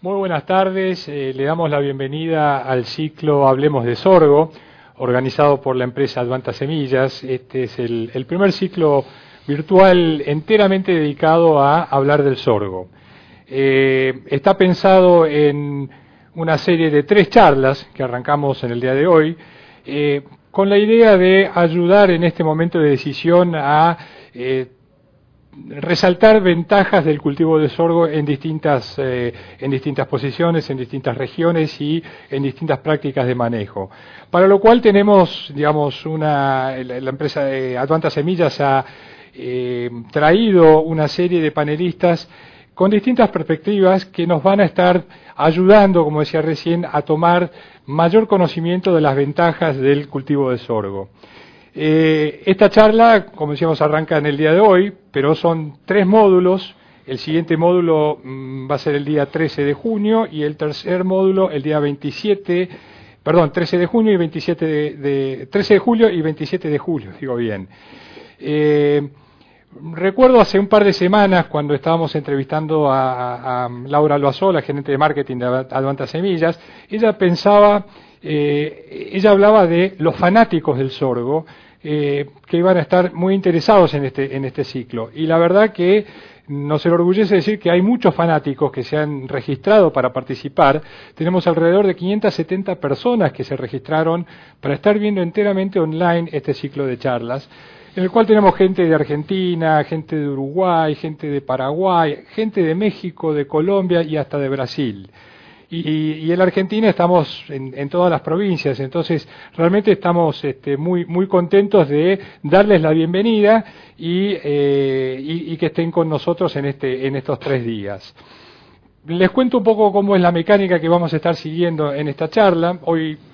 Muy buenas tardes, le damos la bienvenida al ciclo Hablemos de Sorgo, organizado por la empresa Advanta Semillas. Este es el primer ciclo virtual enteramente dedicado a hablar del sorgo. Está pensado en una serie de 3 charlas que arrancamos en el día de hoy, con la idea de ayudar en este momento de decisión a resaltar ventajas del cultivo de sorgo en distintas posiciones, en distintas regiones y en distintas prácticas de manejo. Para lo cual tenemos, digamos, la empresa de Advanta Semillas ha traído una serie de panelistas con distintas perspectivas que nos van a estar ayudando, como decía recién, a tomar mayor conocimiento de las ventajas del cultivo de sorgo. Esta charla, como decíamos, arranca en el día de hoy, pero son 3 módulos. El siguiente módulo va a ser el día 13 de junio y el tercer módulo el día 13 de junio y 13 de julio y 27 de julio, digo bien. Recuerdo hace un par de semanas cuando estábamos entrevistando a Laura Loazola, gerente de marketing de Advanta Semillas, ella hablaba de los fanáticos del sorgo, que iban a estar muy interesados en este ciclo. Y la verdad que nos enorgullece decir que hay muchos fanáticos que se han registrado para participar. Tenemos alrededor de 570 personas que se registraron para estar viendo enteramente online este ciclo de charlas, en el cual tenemos gente de Argentina, gente de Uruguay, gente de Paraguay, gente de México, de Colombia y hasta de Brasil. Y en la Argentina estamos en todas las provincias, entonces realmente estamos muy contentos de darles la bienvenida y que estén con nosotros en estos 3 días. Les cuento un poco cómo es la mecánica que vamos a estar siguiendo en esta charla.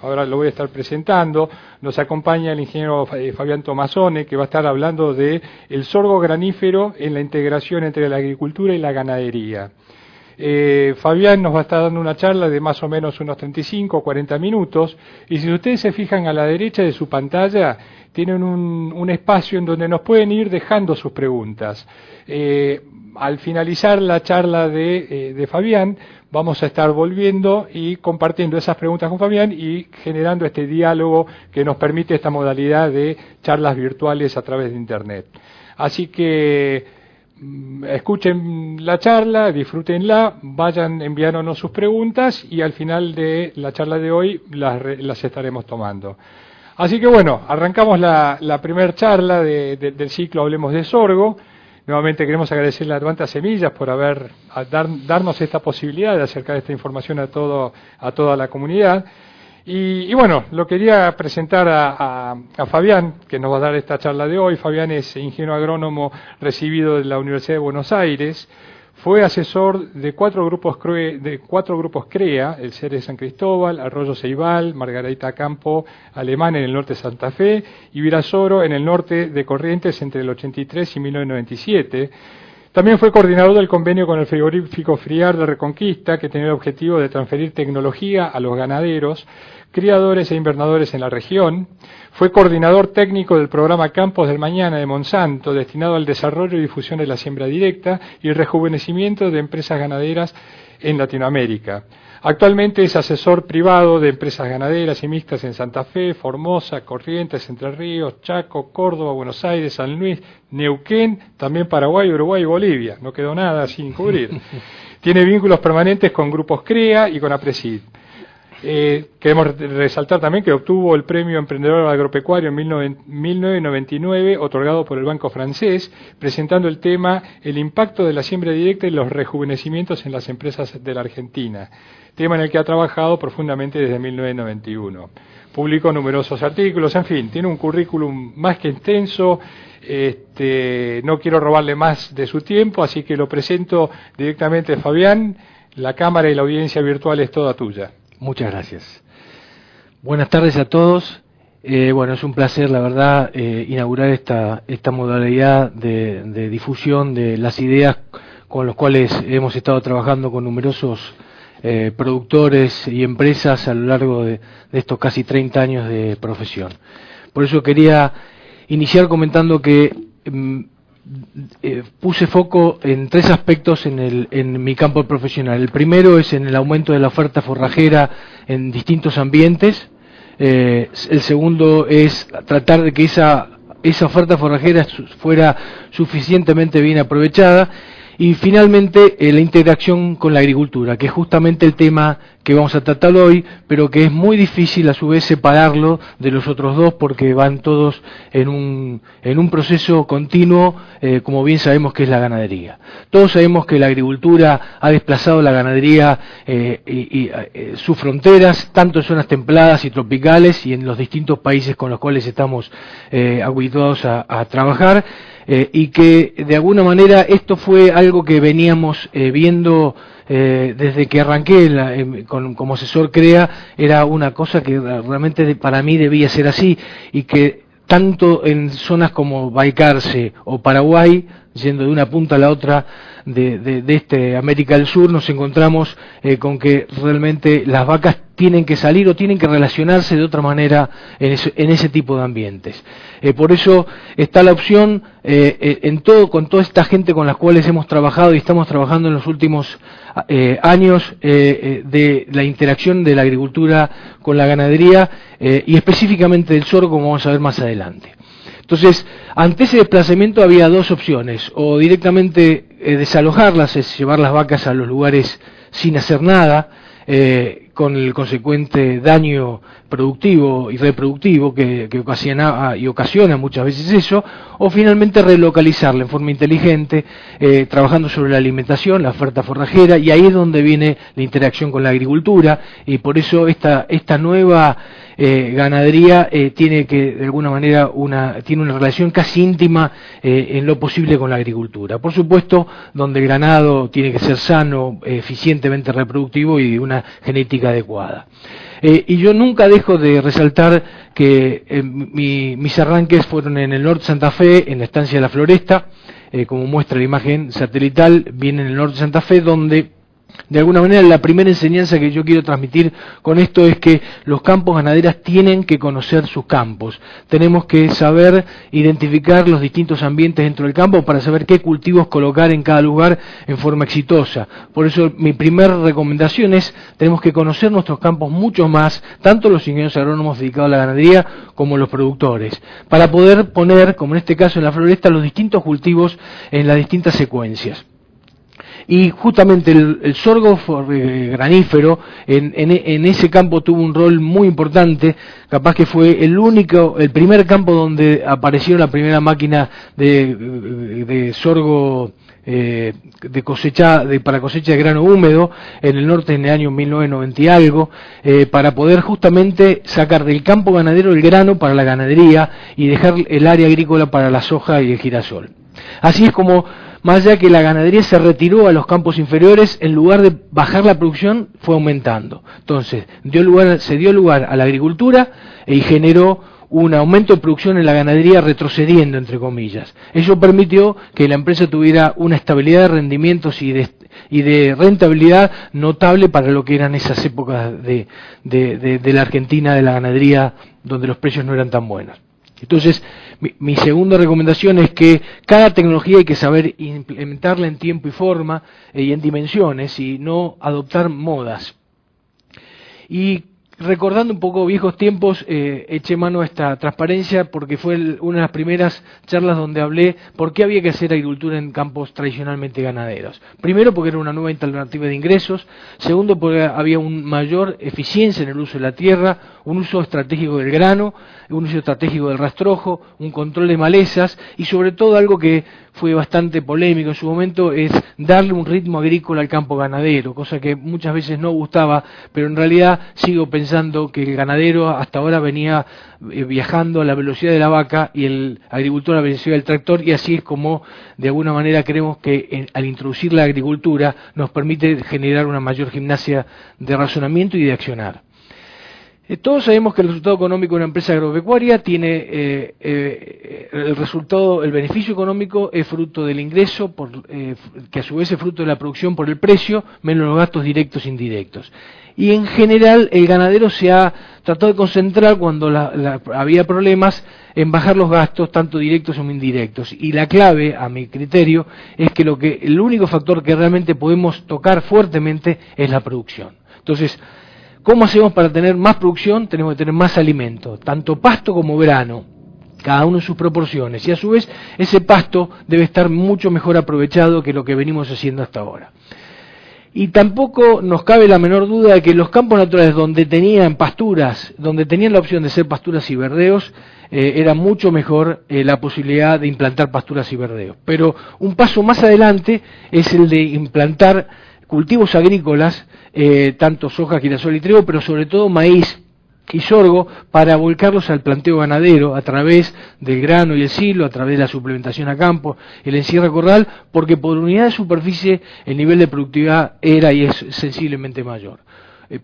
Ahora lo voy a estar presentando. Nos acompaña el ingeniero Fabián Tomasone, que va a estar hablando de el sorgo granífero en la integración entre la agricultura y la ganadería. Fabián nos va a estar dando una charla de más o menos unos 35 o 40 minutos, y si ustedes se fijan a la derecha de su pantalla, tienen un espacio en donde nos pueden ir dejando sus preguntas. Al finalizar la charla de Fabián, vamos a estar volviendo y compartiendo esas preguntas con Fabián y generando este diálogo que nos permite esta modalidad de charlas virtuales a través de Internet. Así que escuchen la charla, disfrútenla, vayan enviándonos sus preguntas y al final de la charla de hoy las estaremos tomando. Así que bueno, arrancamos la primera charla del ciclo Hablemos de Sorgo. Nuevamente queremos agradecerle a Advanta Semillas por darnos esta posibilidad de acercar esta información a toda la comunidad. Y bueno, lo quería presentar a Fabián, que nos va a dar esta charla de hoy. Fabián es ingeniero agrónomo recibido de la Universidad de Buenos Aires. Fue asesor de 4 grupos CREA, el CERE de San Cristóbal, Arroyo Ceibal, Margarita Campo, Alemán en el norte de Santa Fe y Virasoro en el norte de Corrientes entre el 83 y 1997. También fue coordinador del convenio con el frigorífico Friar de Reconquista, que tenía el objetivo de transferir tecnología a los ganaderos, criadores e invernadores en la región. Fue coordinador técnico del programa Campos del Mañana de Monsanto, destinado al desarrollo y difusión de la siembra directa y el rejuvenecimiento de empresas ganaderas en Latinoamérica. Actualmente es asesor privado de empresas ganaderas y mixtas en Santa Fe, Formosa, Corrientes, Entre Ríos, Chaco, Córdoba, Buenos Aires, San Luis, Neuquén, también Paraguay, Uruguay y Bolivia. No quedó nada sin cubrir. Tiene vínculos permanentes con grupos CREA y con APRESID. Queremos resaltar también que obtuvo el premio Emprendedor Agropecuario en 1999, otorgado por el Banco Francés, presentando el tema El impacto de la siembra directa y los rejuvenecimientos en las empresas de la Argentina, tema en el que ha trabajado profundamente desde 1991. Publicó numerosos artículos, en fin, tiene un currículum más que extenso. No quiero robarle más de su tiempo, así que lo presento directamente. Fabián, la cámara y la audiencia virtual es toda tuya. Muchas gracias. Buenas tardes a todos. Bueno, es un placer, la verdad, inaugurar esta modalidad de difusión de las ideas con los cuales hemos estado trabajando con numerosos productores y empresas a lo largo de estos casi 30 años de profesión. Por eso quería iniciar comentando que puse foco en 3 aspectos en mi campo profesional. El primero es en el aumento de la oferta forrajera en distintos ambientes. El segundo es tratar de que esa oferta forrajera fuera suficientemente bien aprovechada. Y finalmente la interacción con la agricultura, que es justamente el tema que vamos a tratar hoy, pero que es muy difícil a su vez separarlo de los otros dos porque van todos en un proceso continuo, como bien sabemos que es la ganadería. Todos sabemos que la agricultura ha desplazado la ganadería y sus fronteras, tanto en zonas templadas y tropicales y en los distintos países con los cuales estamos habituados a trabajar. Y que de alguna manera esto fue algo que veníamos viendo desde que arranqué como asesor CREA, era una cosa que realmente para mí debía ser así, y que tanto en zonas como Balcarce o Paraguay, yendo de una punta a la otra de América del Sur, nos encontramos con que realmente las vacas tienen que salir o tienen que relacionarse de otra manera en ese tipo de ambientes. Por eso está la opción con toda esta gente con las cuales hemos trabajado y estamos trabajando en los últimos años de la interacción de la agricultura con la ganadería y específicamente del sorgo, como vamos a ver más adelante. Entonces, ante ese desplazamiento había 2 opciones: o directamente desalojarlas, es llevar las vacas a los lugares sin hacer nada, con el consecuente daño productivo y reproductivo que ocasiona muchas veces eso, o finalmente relocalizarla en forma inteligente, trabajando sobre la alimentación, la oferta forrajera, y ahí es donde viene la interacción con la agricultura, y por eso esta nueva ganadería tiene que de alguna manera tiene una relación casi íntima en lo posible con la agricultura. Por supuesto, donde el ganado tiene que ser sano, eficientemente reproductivo y de una genética adecuada. Y yo nunca dejo de resaltar que mis arranques fueron en el norte de Santa Fe, en la estancia de La Floresta, como muestra la imagen satelital, viene en el norte de Santa Fe, donde de alguna manera la primera enseñanza que yo quiero transmitir con esto es que los campos ganaderos tienen que conocer sus campos. Tenemos que saber identificar los distintos ambientes dentro del campo para saber qué cultivos colocar en cada lugar en forma exitosa. Por eso mi primera recomendación es: tenemos que conocer nuestros campos mucho más, tanto los ingenieros agrónomos dedicados a la ganadería como los productores, para poder poner, como en este caso en La Floresta, los distintos cultivos en las distintas secuencias. Y justamente el sorgo granífero en ese campo tuvo un rol muy importante, capaz que fue el primer campo donde apareció la primera máquina de sorgo para cosecha de grano húmedo en el norte en el año 1990 y algo, para poder justamente sacar del campo ganadero el grano para la ganadería y dejar el área agrícola para la soja y el girasol. Así es como, más allá que la ganadería se retiró a los campos inferiores, en lugar de bajar la producción, fue aumentando. Entonces, se dio lugar a la agricultura y generó un aumento de producción en la ganadería retrocediendo, entre comillas. Ello permitió que la empresa tuviera una estabilidad de rendimientos y de rentabilidad notable para lo que eran esas épocas de la Argentina, de la ganadería, donde los precios no eran tan buenos. Entonces, mi segunda recomendación es que cada tecnología hay que saber implementarla en tiempo y forma y en dimensiones, y no adoptar modas. Y recordando un poco viejos tiempos, eché mano a esta transparencia porque fue una de las primeras charlas donde hablé por qué había que hacer agricultura en campos tradicionalmente ganaderos. Primero, porque era una nueva alternativa de ingresos. Segundo, porque había una mayor eficiencia en el uso de la tierra, un uso estratégico del grano, un uso estratégico del rastrojo, un control de malezas y sobre todo algo que fue bastante polémico en su momento, es darle un ritmo agrícola al campo ganadero, cosa que muchas veces no gustaba, pero en realidad sigo pensando que el ganadero hasta ahora venía viajando a la velocidad de la vaca y el agricultor a la velocidad del tractor, y así es como de alguna manera creemos que al introducir la agricultura nos permite generar una mayor gimnasia de razonamiento y de accionar. Todos sabemos que el resultado económico de una empresa agropecuaria tiene el beneficio económico es fruto del ingreso, que a su vez es fruto de la producción por el precio, menos los gastos directos e indirectos. Y en general el ganadero se ha tratado de concentrar, cuando había problemas, en bajar los gastos, tanto directos como indirectos. Y la clave, a mi criterio, es que el único factor que realmente podemos tocar fuertemente es la producción. Entonces, ¿cómo hacemos para tener más producción? Tenemos que tener más alimento, tanto pasto como grano, cada uno en sus proporciones. Y a su vez, ese pasto debe estar mucho mejor aprovechado que lo que venimos haciendo hasta ahora. Y tampoco nos cabe la menor duda de que los campos naturales donde tenían pasturas, donde tenían la opción de ser pasturas y verdeos, era mucho mejor la posibilidad de implantar pasturas y verdeos. Pero un paso más adelante es el de implantar cultivos agrícolas, tanto soja, girasol y trigo, pero sobre todo maíz y sorgo, para volcarlos al planteo ganadero a través del grano y el silo, a través de la suplementación a campo, el encierro a corral, porque por unidad de superficie el nivel de productividad era y es sensiblemente mayor.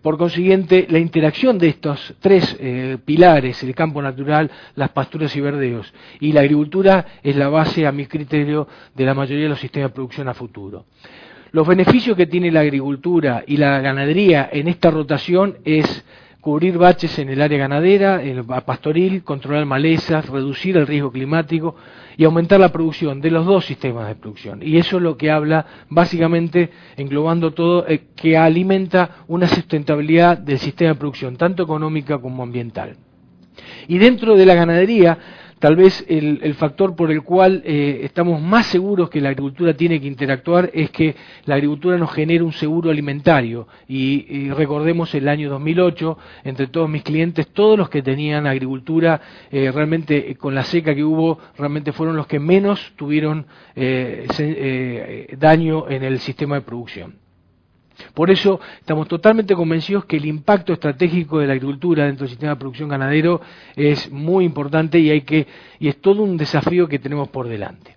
Por consiguiente, la interacción de estos tres pilares, el campo natural, las pasturas y verdeos, y la agricultura, es la base, a mi criterio, de la mayoría de los sistemas de producción a futuro. Los beneficios que tiene la agricultura y la ganadería en esta rotación es cubrir baches en el área ganadera, en el pastoril, controlar malezas, reducir el riesgo climático y aumentar la producción de los dos sistemas de producción. Y eso es lo que habla, básicamente, englobando todo, que alimenta una sustentabilidad del sistema de producción, tanto económica como ambiental. Y dentro de la ganadería, tal vez el factor por el cual estamos más seguros que la agricultura tiene que interactuar es que la agricultura nos genera un seguro alimentario. Y recordemos el año 2008, entre todos mis clientes, todos los que tenían agricultura, realmente con la seca que hubo, realmente fueron los que menos tuvieron daño en el sistema de producción. Por eso estamos totalmente convencidos que el impacto estratégico de la agricultura dentro del sistema de producción ganadero es muy importante y es todo un desafío que tenemos por delante.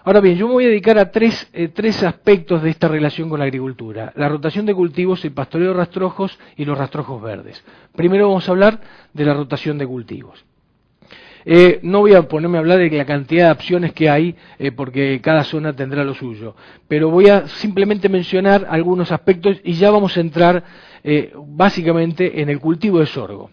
Ahora bien, yo me voy a dedicar a tres aspectos de esta relación con la agricultura: la rotación de cultivos, el pastoreo de rastrojos y los rastrojos verdes. Primero vamos a hablar de la rotación de cultivos. No voy a ponerme a hablar de la cantidad de opciones que hay, porque cada zona tendrá lo suyo, pero voy a simplemente mencionar algunos aspectos y ya vamos a entrar básicamente en el cultivo de sorgo.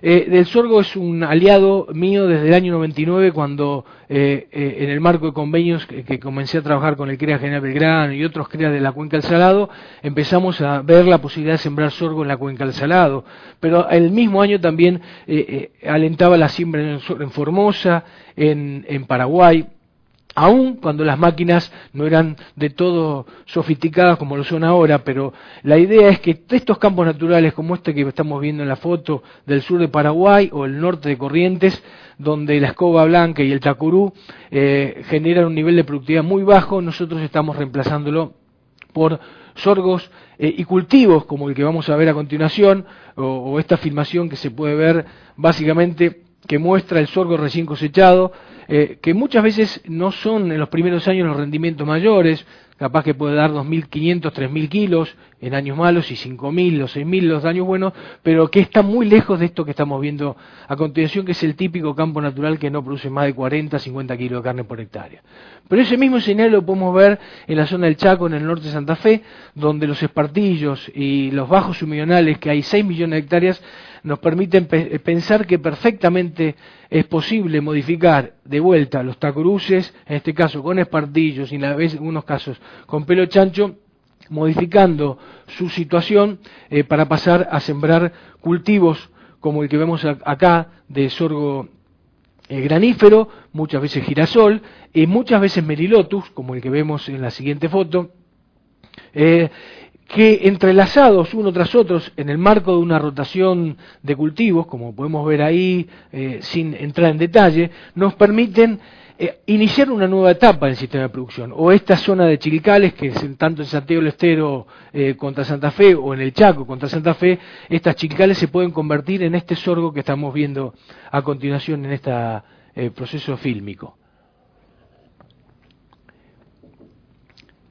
El sorgo es un aliado mío desde el año 99, cuando en el marco de convenios que comencé a trabajar con el CREA General Belgrano y otros CREA de la Cuenca del Salado, empezamos a ver la posibilidad de sembrar sorgo en la Cuenca del Salado. Pero el mismo año también alentaba la siembra en Formosa, en Paraguay, aún cuando las máquinas no eran de todo sofisticadas como lo son ahora. Pero la idea es que estos campos naturales, como este que estamos viendo en la foto del sur de Paraguay o el norte de Corrientes, donde la escoba blanca y el tacurú generan un nivel de productividad muy bajo, nosotros estamos reemplazándolo por sorgos y cultivos como el que vamos a ver a continuación, o esta filmación que se puede ver básicamente, que muestra el sorgo recién cosechado, que muchas veces no son en los primeros años los rendimientos mayores, capaz que puede dar 2.500, 3.000 kilos en años malos y 5.000 o 6.000 los años buenos, pero que está muy lejos de esto que estamos viendo a continuación, que es el típico campo natural que no produce más de 40, 50 kilos de carne por hectárea. Pero ese mismo escenario lo podemos ver en la zona del Chaco, en el norte de Santa Fe, donde los espartillos y los bajos submillonales, que hay 6 millones de hectáreas, nos permiten pensar que perfectamente es posible modificar de vuelta los tacuruces, en este caso con espartillos y en algunos casos con pelo chancho, modificando su situación para pasar a sembrar cultivos como el que vemos acá de sorgo granífero, muchas veces girasol, y muchas veces merilotus, como el que vemos en la siguiente foto, que entrelazados uno tras otros en el marco de una rotación de cultivos, como podemos ver ahí, sin entrar en detalle, nos permiten iniciar una nueva etapa en el sistema de producción. O esta zona de Chilcales, que es tanto en Santiago del Estero contra Santa Fe, o en el Chaco contra Santa Fe, estas Chilcales se pueden convertir en este sorgo que estamos viendo a continuación en este proceso fílmico.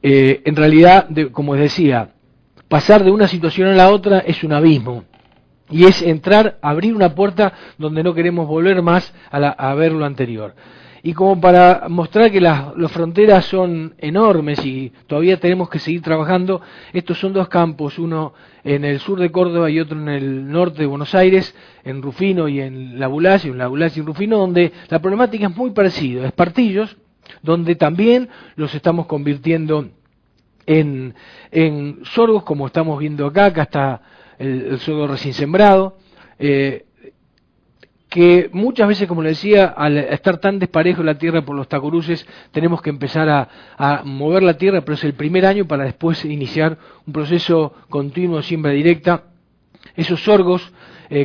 En realidad, como les decía, pasar de una situación a la otra es un abismo, y es abrir una puerta donde no queremos volver más a ver lo anterior. Y como para mostrar que las fronteras son enormes y todavía tenemos que seguir trabajando, estos son dos campos, uno en el sur de Córdoba y otro en el norte de Buenos Aires, en Rufino y en La Bulacia, y en Rufino, donde la problemática es muy parecida, Espartillos, donde también los estamos convirtiendo en sorgos, como estamos viendo acá está el sorgo recién sembrado, que muchas veces, como le decía, al estar tan desparejo la tierra por los tacoruces, tenemos que empezar a mover la tierra, pero es el primer año para después iniciar un proceso continuo de siembra directa. Esos sorgos,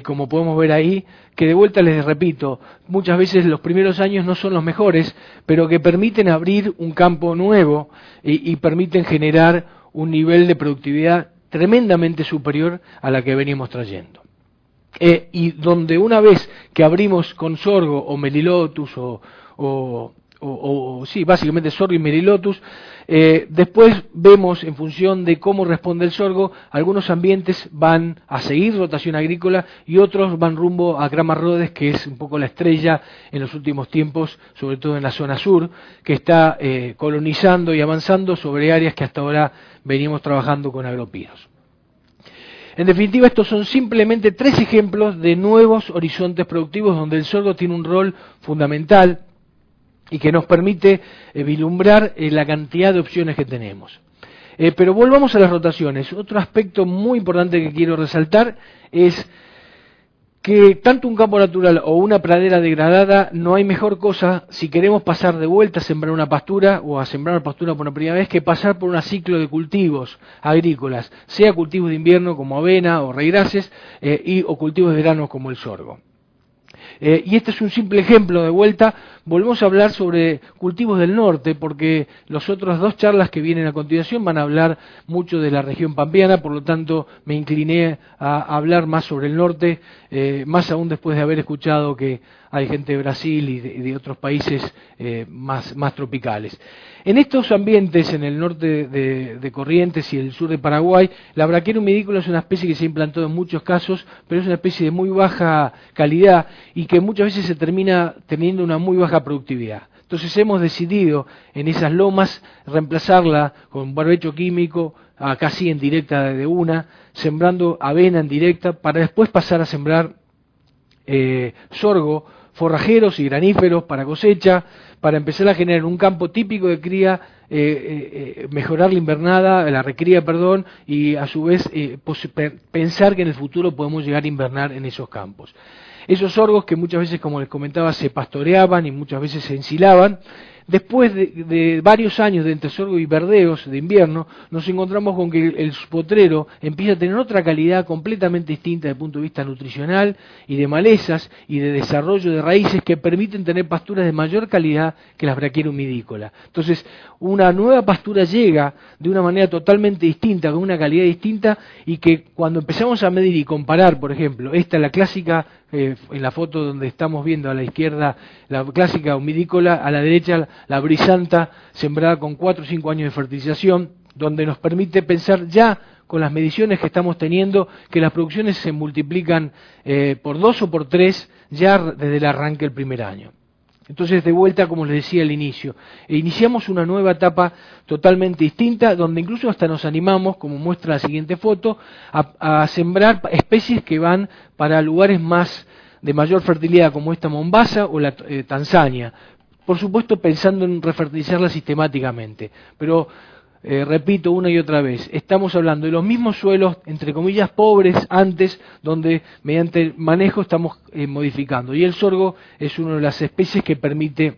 como podemos ver ahí, que de vuelta les repito, muchas veces los primeros años no son los mejores, pero que permiten abrir un campo nuevo y permiten generar un nivel de productividad tremendamente superior a la que venimos trayendo. Y donde una vez que abrimos con sorgo o melilotus sí, básicamente sorgo y melilotus, después vemos en función de cómo responde el sorgo, algunos ambientes van a seguir rotación agrícola y otros van rumbo a Grama Rhodes, que es un poco la estrella en los últimos tiempos, sobre todo en la zona sur, que está colonizando y avanzando sobre áreas que hasta ahora venimos trabajando con agropinos. En definitiva, estos son simplemente 3 ejemplos de nuevos horizontes productivos donde el sorgo tiene un rol fundamental y que nos permite vislumbrar la cantidad de opciones que tenemos. Pero volvamos a las rotaciones. Otro aspecto muy importante que quiero resaltar es que tanto un campo natural o una pradera degradada, no hay mejor cosa si queremos pasar de vuelta a sembrar una pastura o a sembrar una pastura por una primera vez que pasar por un ciclo de cultivos agrícolas, sea cultivos de invierno como avena o raíces o cultivos de verano como el sorgo. Y este es un simple ejemplo de vuelta. Volvemos a hablar sobre cultivos del norte, porque las otras 2 charlas que vienen a continuación van a hablar mucho de la región pampeana, por lo tanto me incliné a hablar más sobre el norte, más aún después de haber escuchado que hay gente de Brasil y de otros países más tropicales. En estos ambientes, en el norte de Corrientes y el sur de Paraguay, la Brachiaria humidícola es una especie que se ha implantado en muchos casos, pero es una especie de muy baja calidad y que muchas veces se termina teniendo una muy baja productividad. Entonces hemos decidido en esas lomas reemplazarla con barbecho químico, casi en directa de una, sembrando avena en directa, para después pasar a sembrar sorgo, forrajeros y graníferos para cosecha, para empezar a generar un campo típico de cría, mejorar la invernada, la recría, perdón, y a su vez pensar que en el futuro podemos llegar a invernar en esos campos. Esos sorgos que muchas veces, como les comentaba, se pastoreaban y muchas veces se ensilaban, después de varios años de entre sorgo y verdeos de invierno, nos encontramos con que el potrero empieza a tener otra calidad completamente distinta desde el punto de vista nutricional y de malezas y de desarrollo de raíces que permiten tener pasturas de mayor calidad que las Brachiaria humidícola. Entonces, una nueva pastura llega de una manera totalmente distinta, con una calidad distinta, y que cuando empezamos a medir y comparar, por ejemplo, esta es la clásica, en la foto donde estamos viendo a la izquierda la clásica humidícola, a la derecha la brisanta sembrada con 4 o 5 años de fertilización, donde nos permite pensar ya con las mediciones que estamos teniendo que las producciones se multiplican por 2 o por 3 ya desde el arranque del primer año. Entonces, de vuelta, como les decía al inicio, iniciamos una nueva etapa totalmente distinta, donde incluso hasta nos animamos, como muestra la siguiente foto, a sembrar especies que van para lugares de mayor fertilidad, como esta Mombasa o la Tanzania. Por supuesto, pensando en refertilizarla sistemáticamente, pero repito una y otra vez, estamos hablando de los mismos suelos, entre comillas, pobres antes, donde mediante el manejo estamos modificando. Y el sorgo es una de las especies que permite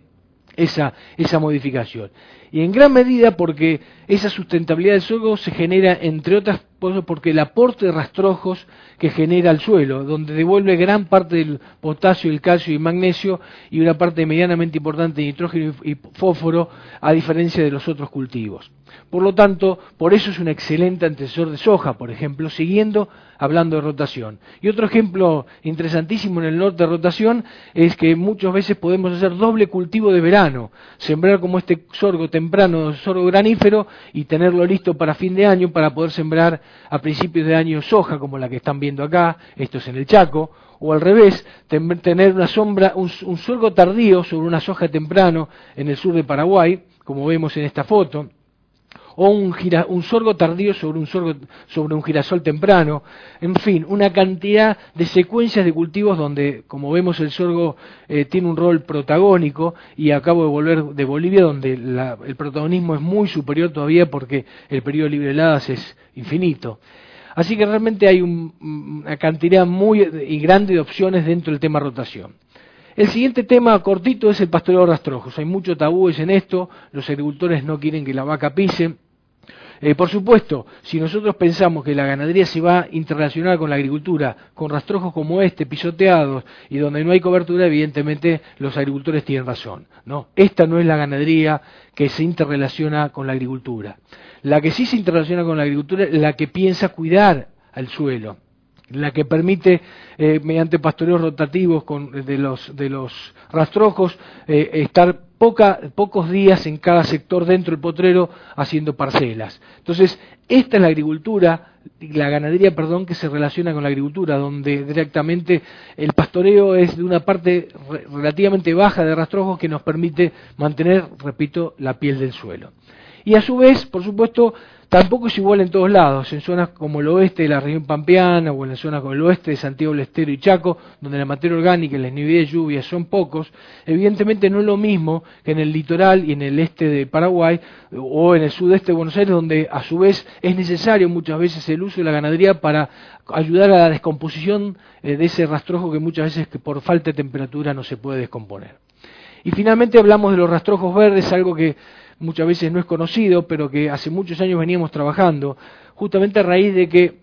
esa modificación. Y en gran medida porque esa sustentabilidad del sorgo se genera, entre otras cosas, porque el aporte de rastrojos que genera el suelo, donde devuelve gran parte del potasio, el calcio y el magnesio, y una parte medianamente importante de nitrógeno y fósforo, a diferencia de los otros cultivos. Por lo tanto, por eso es un excelente antecesor de soja, por ejemplo, siguiendo hablando de rotación. Y otro ejemplo interesantísimo en el norte de rotación es que muchas veces podemos hacer doble cultivo de verano, sembrar como este sorgo temprano, sorgo granífero, y tenerlo listo para fin de año para poder sembrar a principios de año soja, como la que están viendo acá, esto es en el Chaco, o al revés, tener una sombra, un sorgo tardío sobre una soja temprano en el sur de Paraguay, como vemos en esta foto, o un sorgo tardío sobre un girasol temprano, en fin, una cantidad de secuencias de cultivos donde, como vemos, el sorgo tiene un rol protagónico, y acabo de volver de Bolivia, donde el protagonismo es muy superior todavía porque el periodo libre de heladas es infinito. Así que realmente hay una cantidad muy grande de opciones dentro del tema rotación. El siguiente tema cortito es el pastoreo de rastrojos. Hay muchos tabúes en esto, los agricultores no quieren que la vaca pise. Por supuesto, si nosotros pensamos que la ganadería se va a interrelacionar con la agricultura, con rastrojos como este, pisoteados, y donde no hay cobertura, evidentemente los agricultores tienen razón, ¿no? Esta no es la ganadería que se interrelaciona con la agricultura. La que sí se interrelaciona con la agricultura es la que piensa cuidar al suelo, la que permite, mediante pastoreos rotativos de los rastrojos, estar pocos días en cada sector dentro del potrero haciendo parcelas. Entonces, esta es la agricultura, la ganadería, perdón, que se relaciona con la agricultura, donde directamente el pastoreo es de una parte relativamente baja de rastrojos que nos permite mantener, repito, la piel del suelo. Y a su vez, por supuesto, tampoco es igual en todos lados. En zonas como el oeste de la región pampeana o en las zonas como el oeste de Santiago del Estero y Chaco, donde la materia orgánica y las niveles de lluvia son pocos, evidentemente no es lo mismo que en el litoral y en el este de Paraguay o en el sudeste de Buenos Aires, donde a su vez es necesario muchas veces el uso de la ganadería para ayudar a la descomposición de ese rastrojo que muchas veces por falta de temperatura no se puede descomponer. Y finalmente hablamos de los rastrojos verdes, algo que muchas veces no es conocido, pero que hace muchos años veníamos trabajando, justamente a raíz de que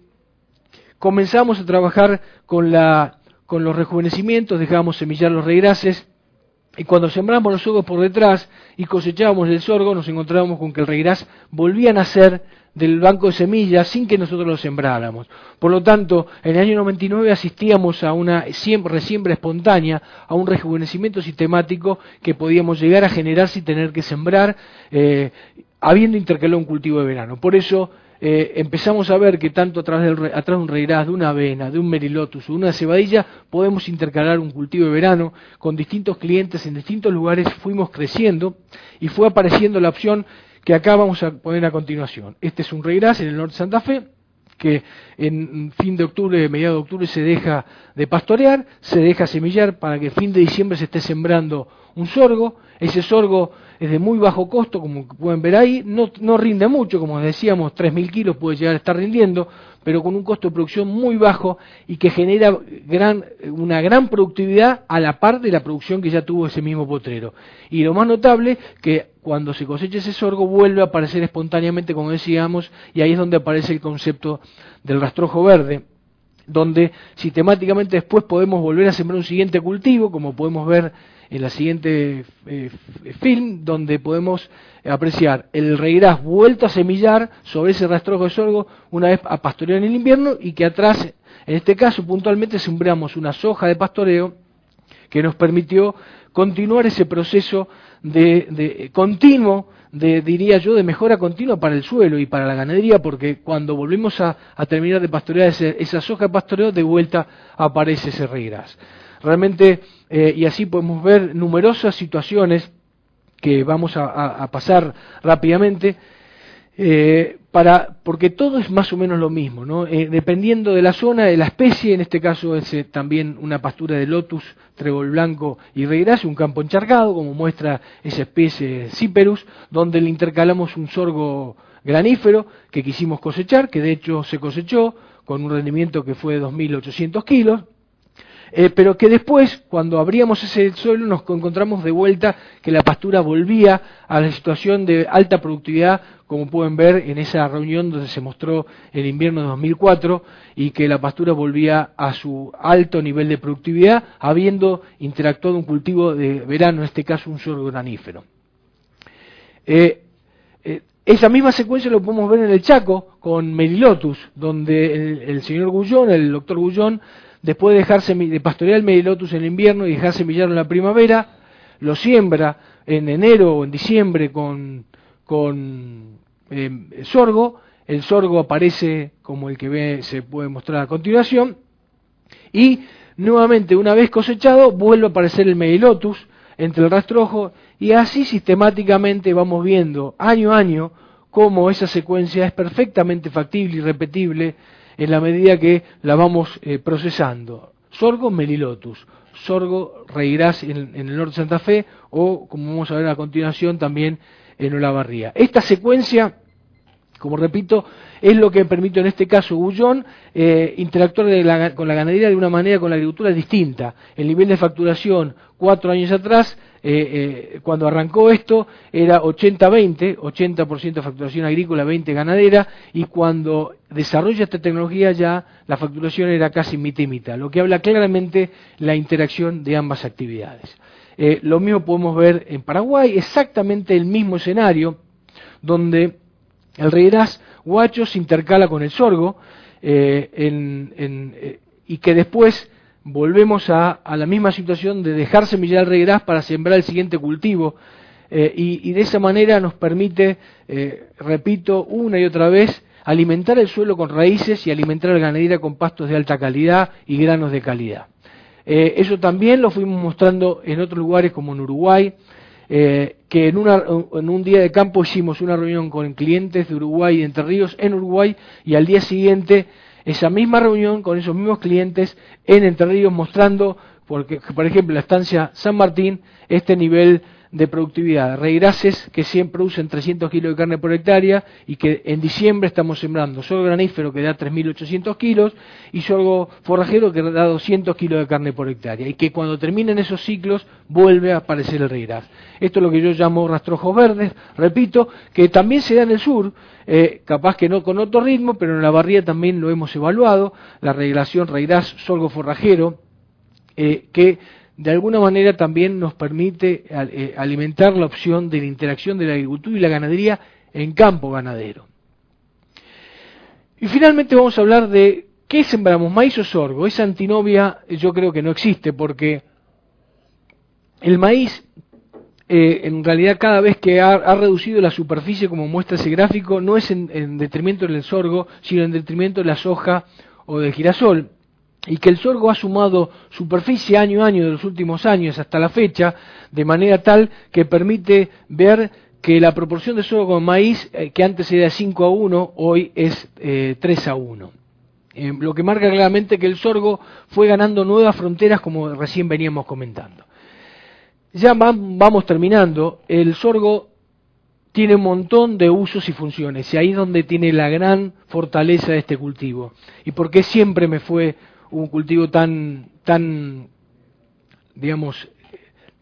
comenzamos a trabajar con los rejuvenecimientos, dejábamos semillar los regrases, y cuando sembramos los sorgos por detrás y cosechábamos el sorgo, nos encontrábamos con que el regraz volvía a nacer del banco de semillas sin que nosotros lo sembráramos. Por lo tanto, en el año 99 asistíamos a una resiembra espontánea, a un rejuvenecimiento sistemático que podíamos llegar a generar sin tener que sembrar, habiendo intercalado un cultivo de verano. Por eso empezamos a ver que tanto atrás de un regraz, de una avena, de un merilotus o una cebadilla, podemos intercalar un cultivo de verano con distintos clientes en distintos lugares. Fuimos creciendo y fue apareciendo la opción que acá vamos a poner a continuación. Este es un regraz en el norte de Santa Fe, que en fin de octubre, mediados de octubre, se deja de pastorear, se deja semillar para que fin de diciembre se esté sembrando un sorgo. Ese sorgo es de muy bajo costo, como pueden ver ahí, no rinde mucho, como decíamos, 3.000 kilos puede llegar a estar rindiendo, pero con un costo de producción muy bajo y que genera una gran productividad a la par de la producción que ya tuvo ese mismo potrero. Y lo más notable, que cuando se cosecha ese sorgo vuelve a aparecer espontáneamente, como decíamos, y ahí es donde aparece el concepto del rastrojo verde, donde sistemáticamente después podemos volver a sembrar un siguiente cultivo, como podemos ver en la siguiente film, donde podemos apreciar el regraz vuelto a semillar sobre ese rastrojo de sorgo una vez a pastorear en el invierno, y que atrás, en este caso puntualmente, sembramos una soja de pastoreo que nos permitió continuar ese proceso continuo, diría yo, de mejora continua para el suelo y para la ganadería, porque cuando volvemos a terminar de pastorear esa soja de pastoreo, de vuelta aparece ese regraz. Realmente, y así podemos ver numerosas situaciones que vamos a pasar rápidamente, porque todo es más o menos lo mismo, ¿no? Dependiendo de la zona, de la especie, en este caso es también una pastura de lotus, trébol blanco y regraz, un campo encharcado, como muestra esa especie Cyperus, donde le intercalamos un sorgo granífero que quisimos cosechar, que de hecho se cosechó con un rendimiento que fue de 2.800 kilos, pero que después, cuando abríamos ese suelo, nos encontramos de vuelta que la pastura volvía a la situación de alta productividad, como pueden ver en esa reunión donde se mostró el invierno de 2004, y que la pastura volvía a su alto nivel de productividad, habiendo interactuado un cultivo de verano, en este caso un sorgo granífero. Esa misma secuencia lo podemos ver en el Chaco con Merilotus, donde el señor Gullón, el doctor Gullón, después de pastorear el Merilotus en el invierno y dejar semillarlo en la primavera, lo siembra en enero o en diciembre con sorgo. El sorgo aparece como el que se puede mostrar a continuación, Y nuevamente, una vez cosechado, vuelve a aparecer el Megilotus entre el rastrojo, y así sistemáticamente vamos viendo año a año cómo esa secuencia es perfectamente factible y repetible en la medida que la vamos procesando. Sorgo, Megilotus, sorgo, Reirás en el norte de Santa Fe, o como vamos a ver a continuación también en Olavarría. Esta secuencia, como repito, es lo que permite en este caso Gullón interactuar con la ganadería de una manera, con la agricultura distinta. El nivel de facturación 4 años atrás, cuando arrancó esto, era 80-20, 80% de facturación agrícola, 20% ganadera, y cuando desarrolla esta tecnología ya la facturación era casi mitad y mitad, lo que habla claramente la interacción de ambas actividades. Lo mismo podemos ver en Paraguay, exactamente el mismo escenario, donde el Reirás guacho se intercala con el sorgo y que después volvemos a la misma situación de dejar semillar el Reirás para sembrar el siguiente cultivo y de esa manera nos permite, repito, una y otra vez, alimentar el suelo con raíces y alimentar la ganadería con pastos de alta calidad y granos de calidad. Eso también lo fuimos mostrando en otros lugares como en Uruguay, que en un día de campo hicimos una reunión con clientes de Uruguay y de Entre Ríos en Uruguay, y al día siguiente esa misma reunión con esos mismos clientes en Entre Ríos, mostrando, porque, por ejemplo, la estancia San Martín, este nivel de productividad. Reiraces que siempre producen 300 kilos de carne por hectárea, y que en diciembre estamos sembrando sorgo granífero que da 3.800 kilos y sorgo forrajero que da 200 kilos de carne por hectárea, y que cuando terminen esos ciclos vuelve a aparecer el Reiraz. Esto es lo que yo llamo rastrojos verdes, repito, que también se da en el sur, capaz que no con otro ritmo, pero en la Olavarría también lo hemos evaluado, la regulación Reiraz sorgo forrajero, que de alguna manera también nos permite alimentar la opción de la interacción de la agricultura y la ganadería en campo ganadero. Y finalmente vamos a hablar de qué sembramos, maíz o sorgo. Esa antinomia yo creo que no existe, porque el maíz en realidad cada vez que ha reducido la superficie, como muestra ese gráfico, no es en detrimento del sorgo, sino en detrimento de la soja o del girasol, y que el sorgo ha sumado superficie año a año de los últimos años hasta la fecha, de manera tal que permite ver que la proporción de sorgo con maíz, que antes era 5-1, hoy es 3-1. Lo que marca claramente que el sorgo fue ganando nuevas fronteras, como recién veníamos comentando. Ya vamos terminando. El sorgo tiene un montón de usos y funciones, y ahí es donde tiene la gran fortaleza de este cultivo. Y por qué siempre me fue un cultivo tan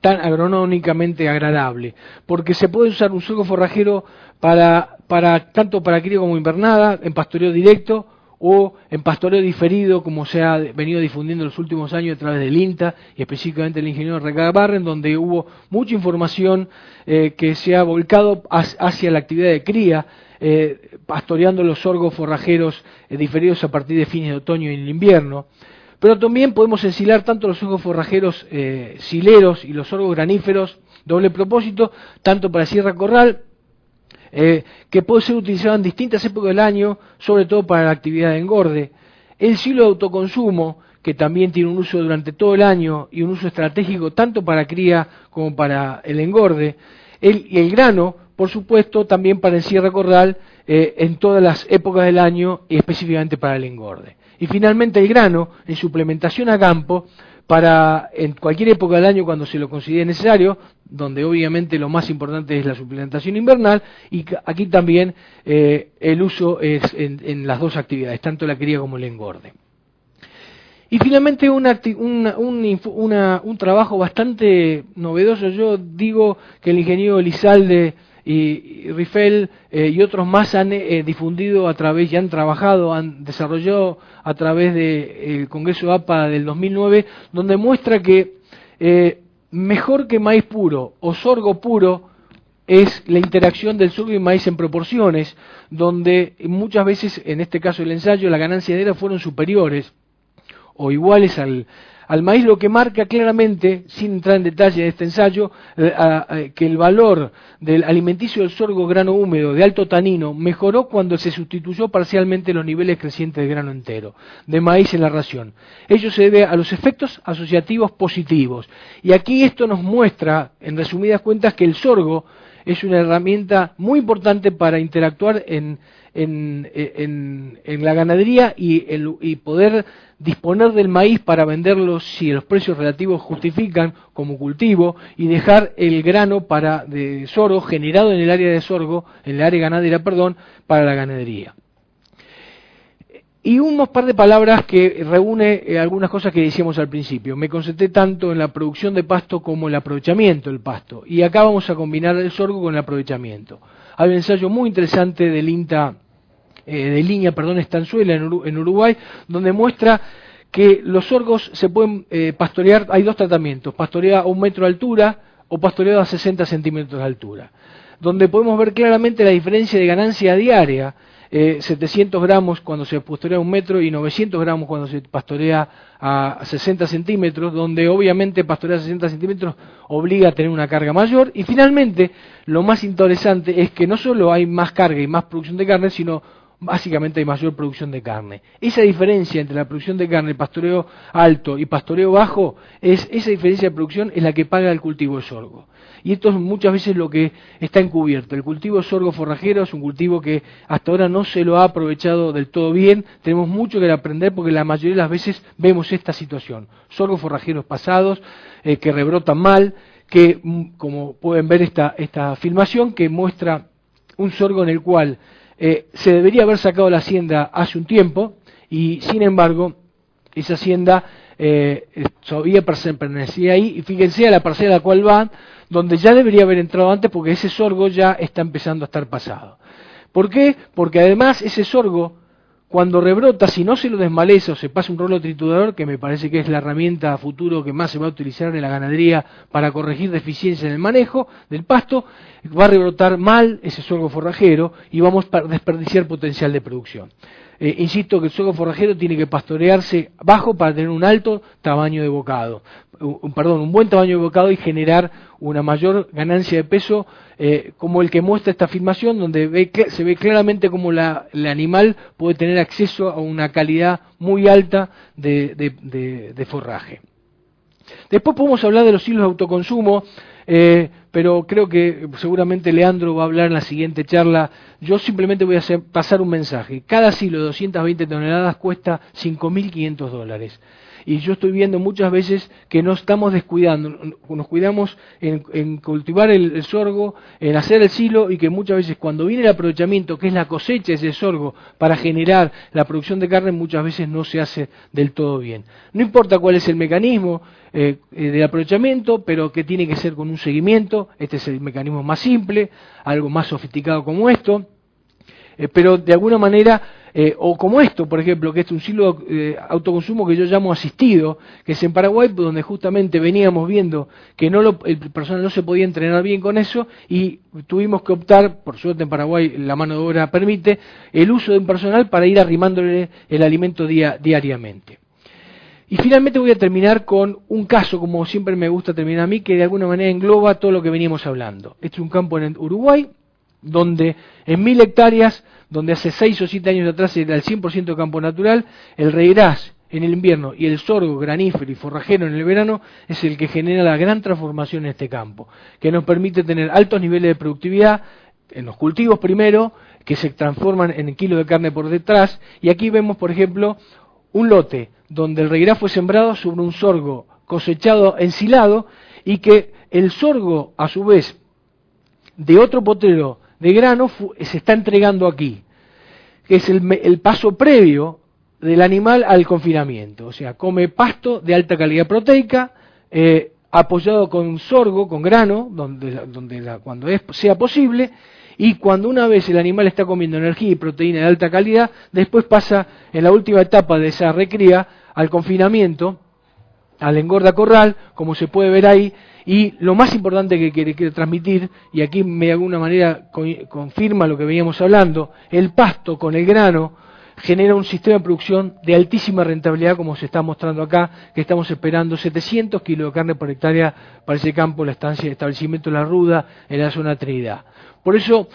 agronómicamente agradable, porque se puede usar un sorgo forrajero tanto para cría como invernada, en pastoreo directo o en pastoreo diferido, como se ha venido difundiendo en los últimos años a través del INTA y específicamente el ingeniero Recabarren, donde hubo mucha información que se ha volcado hacia la actividad de cría, pastoreando los sorgos forrajeros diferidos a partir de fines de otoño y en el invierno. Pero también podemos ensilar tanto los sorgos forrajeros sileros y los sorgos graníferos doble propósito, tanto para Sierra Corral, que puede ser utilizado en distintas épocas del año, sobre todo para la actividad de engorde. El silo de autoconsumo, que también tiene un uso durante todo el año y un uso estratégico tanto para cría como para el engorde. Y el grano, por supuesto, también para el Sierra Corral en todas las épocas del año y específicamente para el engorde. Y finalmente el grano, en suplementación a campo, para en cualquier época del año cuando se lo considere necesario, donde obviamente lo más importante es la suplementación invernal, y aquí también el uso es en las dos actividades, tanto la cría como el engorde. Y finalmente un trabajo bastante novedoso. Yo digo que el ingeniero Elizalde y Rifel y otros más han difundido a través, y han trabajado, han desarrollado a través del Congreso APA del 2009, donde muestra que mejor que maíz puro o sorgo puro es la interacción del sorgo y maíz en proporciones, donde muchas veces, en este caso el ensayo, las ganancias de fueron superiores. o iguales al maíz, lo que marca claramente, sin entrar en detalle en este ensayo, que el valor del alimenticio del sorgo grano húmedo de alto tanino mejoró cuando se sustituyó parcialmente los niveles crecientes de grano entero, de maíz en la ración. Ello se debe a los efectos asociativos positivos. Y aquí esto nos muestra, en resumidas cuentas, que el sorgo es una herramienta muy importante para interactuar en la ganadería y poder disponer del maíz para venderlo si los precios relativos justifican como cultivo, y dejar el grano de sorgo generado en el área de sorgo, en el área ganadera, para la ganadería. Y unos par de palabras que reúne algunas cosas que decíamos al principio. Me concentré tanto en la producción de pasto como en el aprovechamiento del pasto. Y acá vamos a combinar el sorgo con el aprovechamiento. Hay un ensayo muy interesante del INTA, Estanzuela en Uruguay, donde muestra que los sorgos se pueden pastorear. Hay dos tratamientos: pastoreado a 1 metro de altura o pastoreado a 60 centímetros de altura, donde podemos ver claramente la diferencia de ganancia diaria. 700 gramos cuando se pastorea a 1 metro y 900 gramos cuando se pastorea a 60 centímetros, donde obviamente pastorear a 60 centímetros obliga a tener una carga mayor. Y finalmente, lo más interesante es que no solo hay más carga y más producción de carne, sino básicamente hay mayor producción de carne. Esa diferencia entre la producción de carne, pastoreo alto y pastoreo bajo, esa diferencia de producción es la que paga el cultivo de sorgo. Y esto es muchas veces lo que está encubierto. El cultivo de sorgo forrajero es un cultivo que hasta ahora no se lo ha aprovechado del todo bien. Tenemos mucho que aprender porque la mayoría de las veces vemos esta situación. Sorgos forrajeros pasados, que rebrotan mal, que como pueden ver esta filmación que muestra un sorgo en el cual se debería haber sacado la hacienda hace un tiempo, y sin embargo esa hacienda todavía permanecía ahí, y fíjense a la parcela a la cual va, donde ya debería haber entrado antes, porque ese sorgo ya está empezando a estar pasado. ¿Por qué? Porque además ese sorgo, cuando rebrota, si no se lo desmaleza o se pasa un rolo triturador, que me parece que es la herramienta a futuro que más se va a utilizar en la ganadería para corregir deficiencias en el manejo del pasto, va a rebrotar mal ese sorgo forrajero y vamos a desperdiciar potencial de producción. Insisto que el sorgo forrajero tiene que pastorearse bajo para tener un alto tamaño de bocado, un buen tamaño de bocado, y generar una mayor ganancia de peso, como el que muestra esta filmación, donde se ve claramente cómo el animal puede tener acceso a una calidad muy alta de forraje. Después podemos hablar de los hilos de autoconsumo, pero creo que seguramente Leandro va a hablar en la siguiente charla. Yo simplemente voy a pasar un mensaje. Cada silo de 220 toneladas cuesta $5.500. Y yo estoy viendo muchas veces que nos estamos descuidando, nos cuidamos en cultivar el sorgo, en hacer el silo, y que muchas veces cuando viene el aprovechamiento, que es la cosecha de ese sorgo para generar la producción de carne, muchas veces no se hace del todo bien. No importa cuál es el mecanismo del aprovechamiento, pero que tiene que ser con un seguimiento. Este es el mecanismo más simple, algo más sofisticado como esto, pero de alguna manera, o como esto, por ejemplo, que es un silo autoconsumo que yo llamo asistido, que es en Paraguay, donde justamente veníamos viendo que el personal no se podía entrenar bien con eso, y tuvimos que optar, por suerte en Paraguay la mano de obra permite, el uso de un personal para ir arrimándole el alimento diariamente. Y finalmente voy a terminar con un caso, como siempre me gusta terminar a mí, que de alguna manera engloba todo lo que veníamos hablando. Este es un campo en Uruguay, donde en 1000 hectáreas, donde hace 6 o 7 años atrás era el 100% de campo natural, el reirás en el invierno y el sorgo granífero y forrajero en el verano es el que genera la gran transformación en este campo, que nos permite tener altos niveles de productividad en los cultivos primero, que se transforman en kilos de carne por detrás. Y aquí vemos, por ejemplo, un lote donde el reirá fue sembrado sobre un sorgo cosechado ensilado, y que el sorgo, a su vez, de otro potrero de grano se está entregando aquí, que es el paso previo del animal al confinamiento. O sea, come pasto de alta calidad proteica, apoyado con sorgo, con grano, cuando sea posible, y cuando una vez el animal está comiendo energía y proteína de alta calidad, después pasa en la última etapa de esa recría al confinamiento, al engorda corral, como se puede ver ahí. Y lo más importante que quiere transmitir, y aquí de alguna manera confirma lo que veníamos hablando, el pasto con el grano genera un sistema de producción de altísima rentabilidad, como se está mostrando acá, que estamos esperando 700 kilos de carne por hectárea para ese campo, la estancia de establecimiento de La Ruda, en la zona Trinidad. Por eso,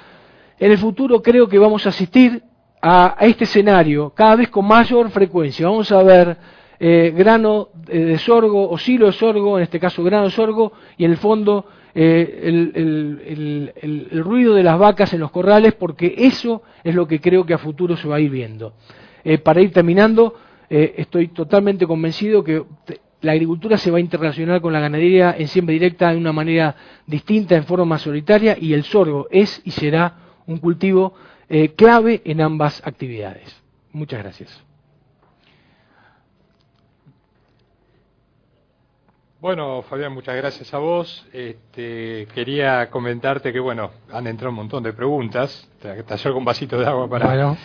en el futuro creo que vamos a asistir a este escenario cada vez con mayor frecuencia. Vamos a ver grano de sorgo o silo de sorgo, en este caso grano de sorgo, y en el fondo el ruido de las vacas en los corrales, porque eso es lo que creo que a futuro se va a ir viendo. Para ir terminando, estoy totalmente convencido que la agricultura se va a interrelacionar con la ganadería en siembra directa de una manera distinta, en forma mayoritaria, y el sorgo es y será un cultivo clave en ambas actividades. Muchas gracias. Bueno, Fabián, muchas gracias a vos. Quería comentarte que, bueno, han entrado un montón de preguntas. Te acerco un vasito de agua para... Bueno.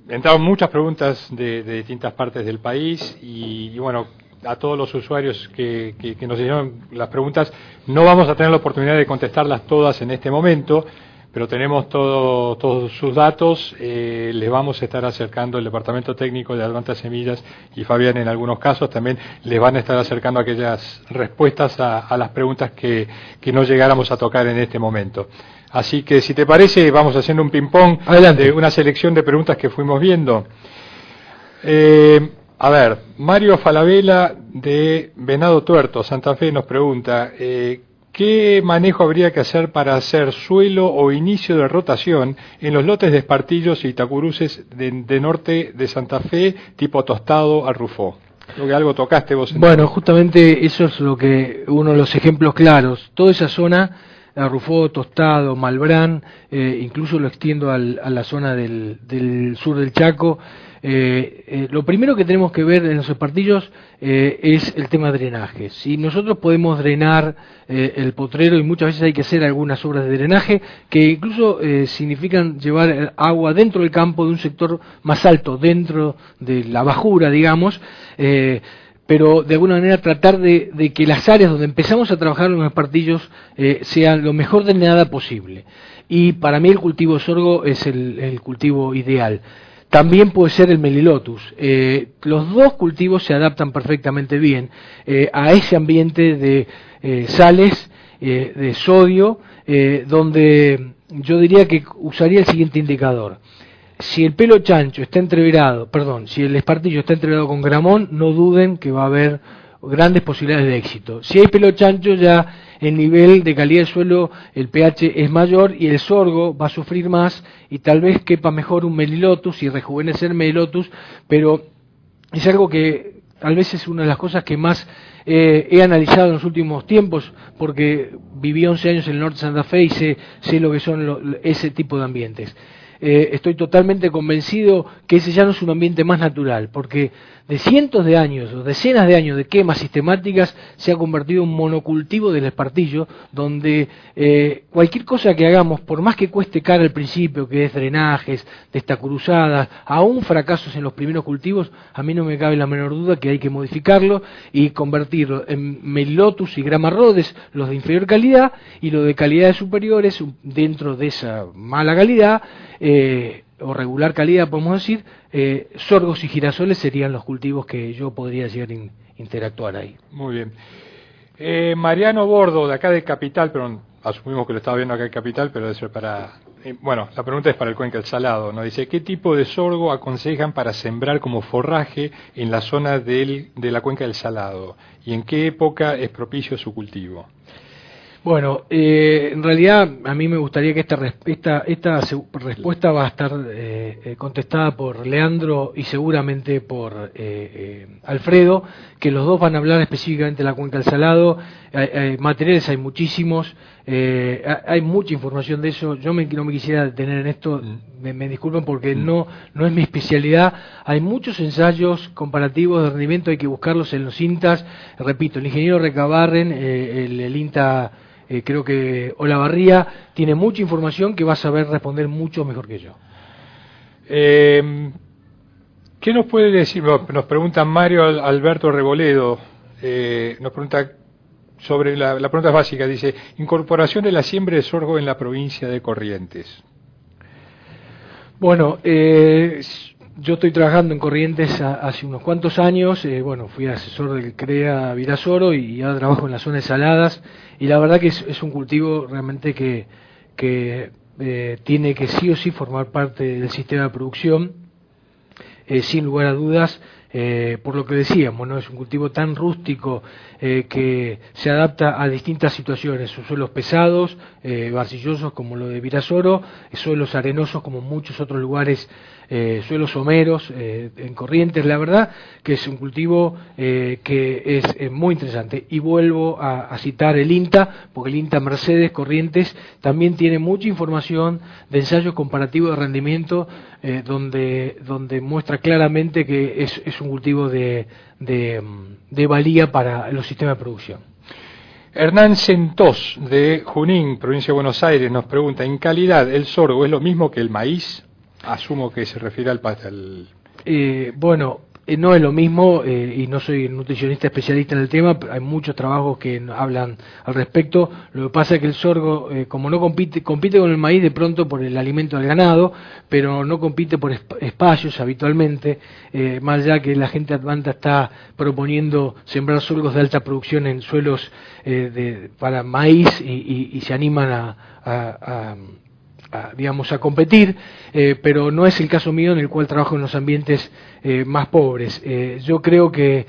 Entraron muchas preguntas de distintas partes del país y bueno, a todos los usuarios que nos hicieron las preguntas, no vamos a tener la oportunidad de contestarlas todas en este momento, pero tenemos todos sus datos, les vamos a estar acercando el departamento técnico de Adelanta Semillas y Fabián en algunos casos también les van a estar acercando aquellas respuestas a las preguntas que no llegáramos a tocar en este momento. Así que si te parece vamos haciendo un ping-pong de una selección de preguntas que fuimos viendo. A ver, Mario Falabella de Venado Tuerto, Santa Fe, nos pregunta... ¿qué manejo habría que hacer para hacer suelo o inicio de rotación en los lotes de Espartillos y Tacuruces de norte de Santa Fe, tipo Tostado a Rufó? Creo que algo tocaste vos. Bueno, justamente eso es lo que uno de los ejemplos claros. Toda esa zona, Rufó, Tostado, Malbrán, incluso lo extiendo a la zona del sur del Chaco. Lo primero que tenemos que ver en los espartillos es el tema de drenaje. Si nosotros podemos drenar el potrero, y muchas veces hay que hacer algunas obras de drenaje que incluso significan llevar agua dentro del campo de un sector más alto, dentro de la bajura, digamos, pero de alguna manera tratar de que las áreas donde empezamos a trabajar en los espartillos sean lo mejor drenadas posible. Y para mí el cultivo de sorgo es el cultivo ideal. También puede ser el Melilotus. Los dos cultivos se adaptan perfectamente bien a ese ambiente de sales, de sodio, donde yo diría que usaría el siguiente indicador. Si el pelo chancho está entreverado, si el espartillo está entreverado con gramón, no duden que va a haber grandes posibilidades de éxito. Si hay pelo chancho, ya el nivel de calidad del suelo, el pH es mayor y el sorgo va a sufrir más y tal vez quepa mejor un Melilotus y rejuvenecer Melilotus, pero es algo que tal vez es una de las cosas que más he analizado en los últimos tiempos, porque viví 11 años en el norte de Santa Fe y sé lo que son ese tipo de ambientes. Estoy totalmente convencido que ese ya no es un ambiente más natural, porque de cientos de años o decenas de años de quemas sistemáticas se ha convertido en un monocultivo del espartillo, donde cualquier cosa que hagamos, por más que cueste cara al principio, que es drenajes, destacruzadas, aún fracasos en los primeros cultivos, a mí no me cabe la menor duda que hay que modificarlo y convertirlo en Melilotus y Grama Rhodes, los de inferior calidad, y los de calidades superiores, dentro de esa mala calidad, o regular calidad, podemos decir, sorgos y girasoles serían los cultivos que yo podría llegar a interactuar ahí. Muy bien. Mariano Bordo, de acá de Capital, pero asumimos que lo estaba viendo acá en Capital, pero debe ser para... bueno, la pregunta es para el Cuenca del Salado. Nos dice, ¿qué tipo de sorgo aconsejan para sembrar como forraje en la zona de la Cuenca del Salado? ¿Y en qué época es propicio su cultivo? Bueno, en realidad a mí me gustaría que esta respuesta va a estar contestada por Leandro y seguramente por Alfredo, que los dos van a hablar específicamente de la Cuenca del Salado. Materiales hay muchísimos, hay mucha información de eso. Yo no me quisiera detener en esto, me disculpen porque no es mi especialidad. Hay muchos ensayos comparativos de rendimiento, hay que buscarlos en los INTAs. Repito, el ingeniero Recabarren, el INTA... creo que Olavarría tiene mucha información que va a saber responder mucho mejor que yo. ¿Qué nos puede decir? Nos pregunta Mario Alberto Reboledo, nos pregunta sobre la pregunta básica, dice, incorporación de la siembra de sorgo en la provincia de Corrientes. Bueno, yo estoy trabajando en Corrientes hace unos cuantos años, bueno, fui asesor del CREA Virasoro y ahora trabajo en la zona de Saladas, y la verdad que es un cultivo realmente que tiene que sí o sí formar parte del sistema de producción, sin lugar a dudas. Por lo que decíamos, ¿no? Es un cultivo tan rústico que se adapta a distintas situaciones, suelos pesados, arcillosos como lo de Virasoro, suelos arenosos como muchos otros lugares, suelos someros en Corrientes. La verdad que es un cultivo que es muy interesante, y vuelvo a citar el INTA, porque el INTA Mercedes Corrientes también tiene mucha información de ensayos comparativos de rendimiento, donde muestra claramente que es un cultivo de valía para los sistemas de producción. Hernán Centós, de Junín, provincia de Buenos Aires, nos pregunta, ¿en calidad el sorgo es lo mismo que el maíz? Asumo que se refiere al pastel. Bueno, no es lo mismo, y no soy nutricionista especialista en el tema, pero hay muchos trabajos que hablan al respecto. Lo que pasa es que el sorgo, como no compite con el maíz de pronto por el alimento del ganado, pero no compite por espacios habitualmente, más allá que la gente Advanta está proponiendo sembrar sorgos de alta producción en suelos para maíz, y se animan a competir, pero no es el caso mío, en el cual trabajo en los ambientes más pobres. Yo creo que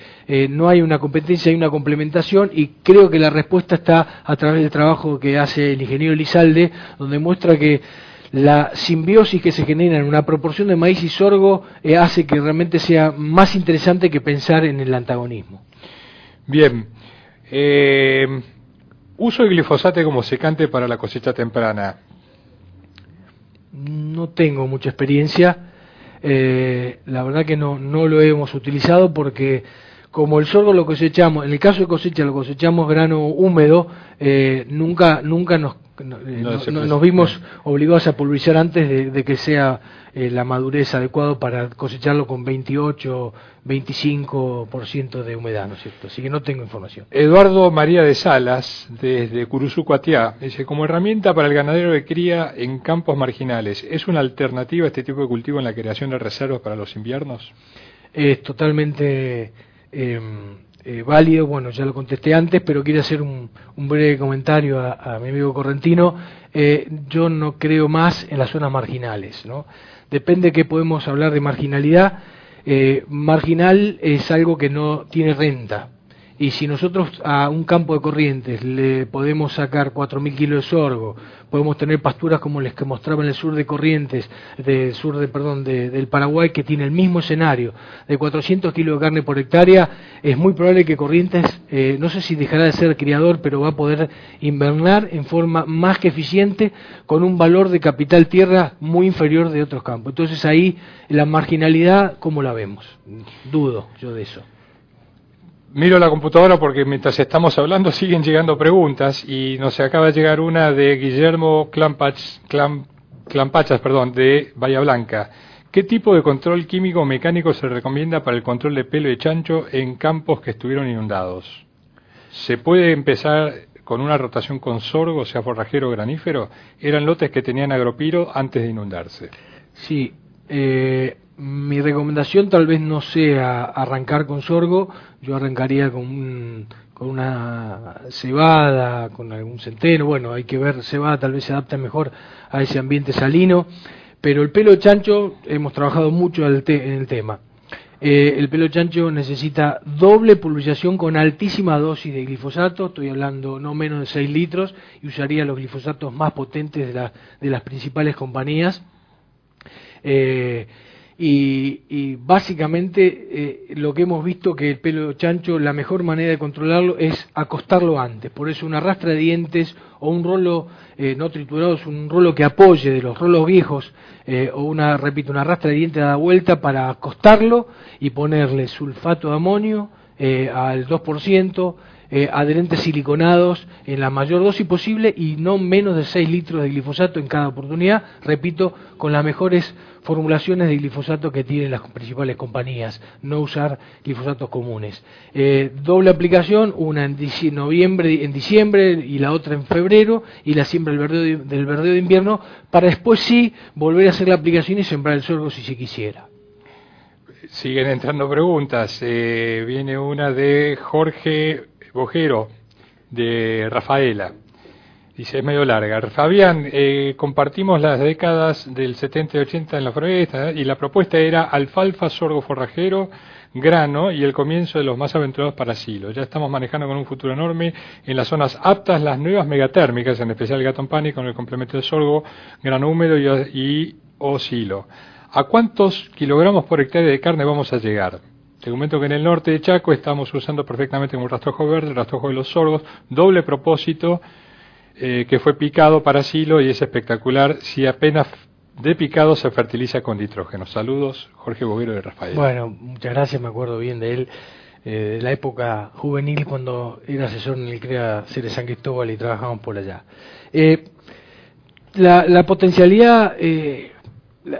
no hay una competencia, hay una complementación, y creo que la respuesta está a través del trabajo que hace el ingeniero Elizalde, donde muestra que la simbiosis que se genera en una proporción de maíz y sorgo hace que realmente sea más interesante que pensar en el antagonismo. Bien. Uso el glifosato como secante para la cosecha temprana. No tengo mucha experiencia, la verdad que no lo hemos utilizado, porque como el sorgo lo cosechamos, en el caso de cosecha lo cosechamos grano húmedo, nunca nos vimos obligados a pulverizar antes de que sea la madurez adecuada para cosecharlo con 28-25% de humedad, ¿no es cierto? Así que no tengo información. Eduardo María de Salas, desde Curuzú, Cuatiá, dice, como herramienta para el ganadero de cría en campos marginales, ¿es una alternativa este tipo de cultivo en la creación de reservas para los inviernos? Es totalmente válido. Bueno, ya lo contesté antes, pero quiero hacer un breve comentario a mi amigo correntino. Yo no creo más en las zonas marginales, ¿no? Depende que podemos hablar de marginalidad. Marginal es algo que no tiene renta, y si nosotros a un campo de Corrientes le podemos sacar 4.000 kilos de sorgo, podemos tener pasturas como les que mostraba en el sur de Corrientes, del Paraguay, que tiene el mismo escenario, de 400 kilos de carne por hectárea, es muy probable que Corrientes, no sé si dejará de ser criador, pero va a poder invernar en forma más que eficiente, con un valor de capital tierra muy inferior de otros campos. Entonces ahí la marginalidad, ¿cómo la vemos? Dudo yo de eso. Miro la computadora porque mientras estamos hablando siguen llegando preguntas, y nos acaba de llegar una de Guillermo Clampachas, de Bahía Blanca. ¿Qué tipo de control químico o mecánico se recomienda para el control de pelo de chancho en campos que estuvieron inundados? ¿Se puede empezar con una rotación con sorgo, sea forrajero o granífero? Eran lotes que tenían agropiro antes de inundarse. Sí, mi recomendación tal vez no sea arrancar con sorgo. Yo arrancaría con una cebada, con algún centeno. Bueno, hay que ver, cebada tal vez se adapta mejor a ese ambiente salino, pero el pelo de chancho, hemos trabajado mucho en el tema. El pelo de chancho necesita doble pulverización con altísima dosis de glifosato, estoy hablando no menos de 6 litros, y usaría los glifosatos más potentes de las principales compañías. Y básicamente lo que hemos visto, que el pelo chancho, la mejor manera de controlarlo es acostarlo antes. Por eso una rastra de dientes o un rolo no triturado, es un rolo que apoye de los rolos viejos, o una rastra de dientes dada vuelta para acostarlo y ponerle sulfato de amonio al 2%, adherentes siliconados en la mayor dosis posible y no menos de 6 litros de glifosato en cada oportunidad, repito, con las mejores formulaciones de glifosato que tienen las principales compañías, no usar glifosatos comunes. Doble aplicación, una en diciembre y la otra en febrero, y la siembra del verdeo de invierno, para después sí volver a hacer la aplicación y sembrar el sorgo si se quisiera. Siguen entrando preguntas. Viene una de Jorge Bojero, de Rafaela. Dice, es medio larga. Fabián, compartimos las décadas del 70 y 80 en la floresta, y la propuesta era alfalfa, sorgo forrajero, grano y el comienzo de los más aventurados para silo. Ya estamos manejando con un futuro enorme en las zonas aptas las nuevas megatérmicas, en especial el Gatton Panic con el complemento de sorgo, grano húmedo o silo. ¿A cuántos kilogramos por hectárea de carne vamos a llegar? Te comento que en el norte de Chaco estamos usando perfectamente como rastrojo verde, el rastrojo de los sorgos, doble propósito, que fue picado para silo y es espectacular. Si apenas de picado se fertiliza con nitrógeno. Saludos, Jorge Boguero de Rafael. Bueno, muchas gracias, me acuerdo bien de él, de la época juvenil cuando era asesor en el CREA Ceres San Cristóbal y trabajamos por allá. La potencialidad...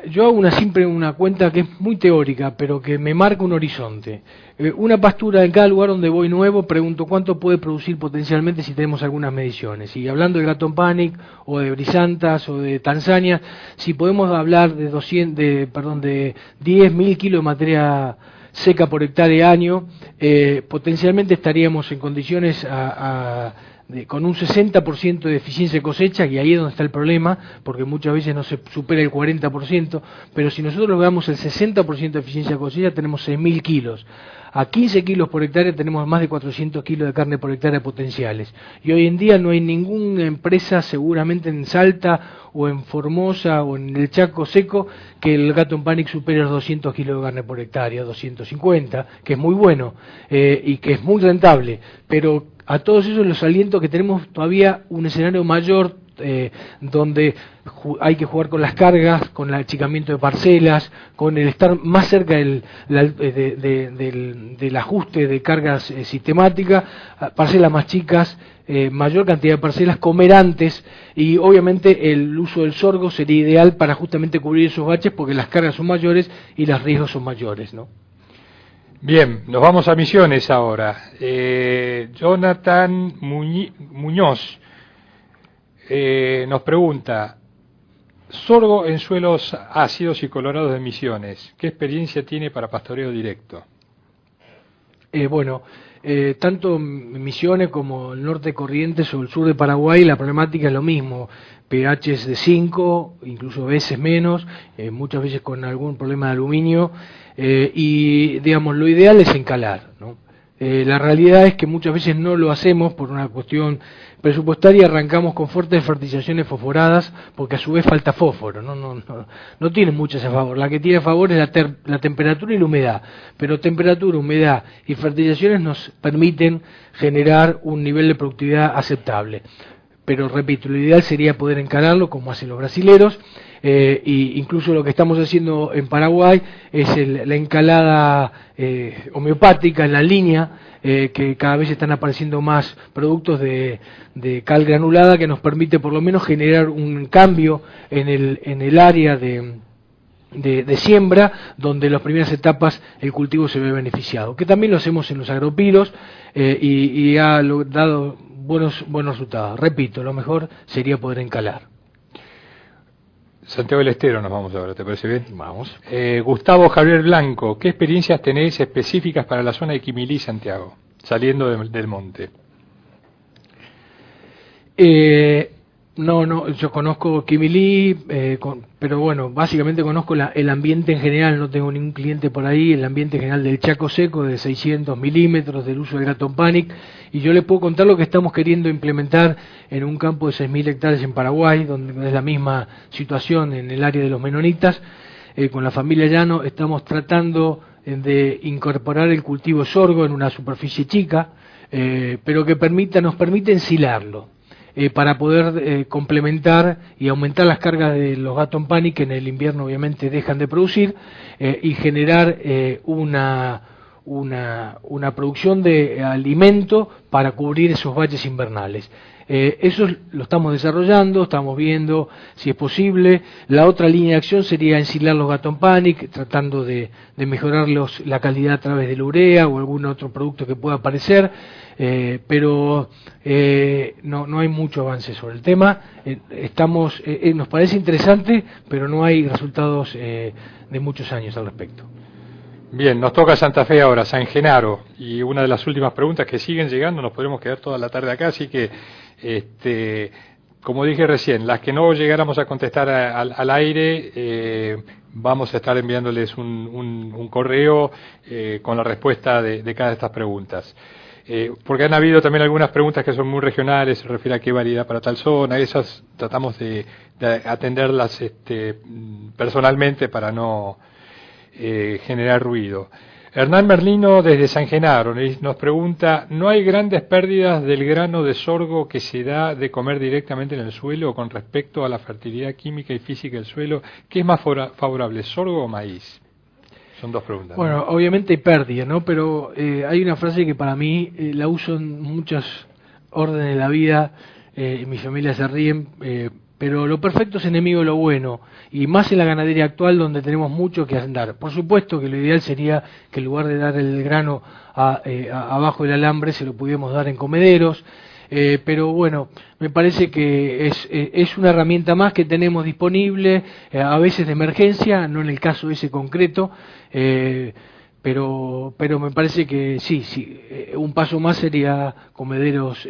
yo hago siempre una cuenta que es muy teórica, pero que me marca un horizonte. Una pastura en cada lugar donde voy nuevo, pregunto cuánto puede producir potencialmente si tenemos algunas mediciones. Y hablando de Gatton Panic, o de Brisantas, o de Tanzania, si podemos hablar de 10.000 kilos de materia seca por hectárea año, potencialmente estaríamos en condiciones con un 60% de eficiencia de cosecha, y ahí es donde está el problema, porque muchas veces no se supera el 40%, pero si nosotros logramos el 60% de eficiencia de cosecha, tenemos 6.000 kilos. A 15 kilos por hectárea tenemos más de 400 kilos de carne por hectárea potenciales. Y hoy en día no hay ninguna empresa, seguramente en Salta o en Formosa o en el Chaco seco, que el Gatton Panic supere los 200 kilos de carne por hectárea, 250, que es muy bueno y que es muy rentable. Pero a todos esos los aliento que tenemos todavía un escenario mayor, donde hay que jugar con las cargas, con el achicamiento de parcelas, con el estar más cerca del ajuste de cargas sistemáticas, parcelas más chicas, mayor cantidad de parcelas, comer antes, y obviamente el uso del sorgo sería ideal para justamente cubrir esos baches, porque las cargas son mayores y los riesgos son mayores, ¿no? Bien, nos vamos a Misiones ahora. Jonathan Muñoz nos pregunta, sorgo en suelos ácidos y colorados de Misiones, ¿qué experiencia tiene para pastoreo directo? Tanto en Misiones como el norte de Corrientes o el sur de Paraguay, la problemática es lo mismo, pHs de 5, incluso veces menos, muchas veces con algún problema de aluminio, y digamos, lo ideal es encalar, ¿no? La realidad es que muchas veces no lo hacemos por una cuestión presupuestaria, arrancamos con fuertes fertilizaciones fosforadas, porque a su vez falta fósforo, no tiene muchas a favor. La que tiene a favor es la temperatura y la humedad, pero temperatura, humedad y fertilizaciones nos permiten generar un nivel de productividad aceptable. Pero repito, lo ideal sería poder encalarlo como hacen los brasileros, y incluso lo que estamos haciendo en Paraguay es la encalada homeopática en la línea, que cada vez están apareciendo más productos de cal granulada, que nos permite por lo menos generar un cambio en el área de siembra, donde en las primeras etapas el cultivo se ve beneficiado, que también lo hacemos en los agropilos, y ha dado buenos resultados. Repito, lo mejor sería poder encalar. Santiago del Estero nos vamos ahora, ¿te parece bien? Vamos. Gustavo Javier Blanco, ¿qué experiencias tenéis específicas para la zona de Quimilí, Santiago, saliendo del monte? Yo conozco Quimilí, pero bueno, básicamente conozco el ambiente en general, no tengo ningún cliente por ahí, el ambiente en general del Chaco seco de 600 milímetros, del uso del Gatton Panic, y yo les puedo contar lo que estamos queriendo implementar en un campo de 6.000 hectáreas en Paraguay, donde es la misma situación en el área de los menonitas. Con la familia Llano estamos tratando de incorporar el cultivo sorgo en una superficie chica, pero que nos permite ensilarlo, para poder complementar y aumentar las cargas de los Gatton Panic, que en el invierno obviamente dejan de producir, y generar una producción de alimento para cubrir esos valles invernales. Eso lo estamos desarrollando, estamos viendo si es posible. La otra línea de acción sería ensilar los Gatton Panic, tratando de mejorar la calidad a través de la urea o algún otro producto que pueda aparecer, pero no hay mucho avance sobre el tema. Nos parece interesante, pero no hay resultados de muchos años al respecto. Bien, nos toca Santa Fe ahora, San Genaro, y una de las últimas preguntas que siguen llegando, nos podremos quedar toda la tarde acá, así que, como dije recién, las que no llegáramos a contestar al aire, vamos a estar enviándoles un correo con la respuesta de cada de estas preguntas. Porque han habido también algunas preguntas que son muy regionales, se refiere a qué variedad para tal zona, esas tratamos de atenderlas personalmente para no generar ruido. Hernán Merlino desde San Genaro nos pregunta, ¿no hay grandes pérdidas del grano de sorgo que se da de comer directamente en el suelo con respecto a la fertilidad química y física del suelo? ¿Qué es más favorable, sorgo o maíz? Son dos preguntas. Bueno, ¿no? Obviamente hay pérdida, ¿no? Pero hay una frase que para mí la uso en muchas órdenes de la vida, mi familia se ríen, pero lo perfecto es enemigo de lo bueno, y más en la ganadería actual donde tenemos mucho que andar. Por supuesto que lo ideal sería que en lugar de dar el grano abajo del alambre se lo pudiéramos dar en comederos, pero bueno, me parece que es una herramienta más que tenemos disponible, a veces de emergencia, no en el caso ese concreto, pero me parece que sí, un paso más sería comederos,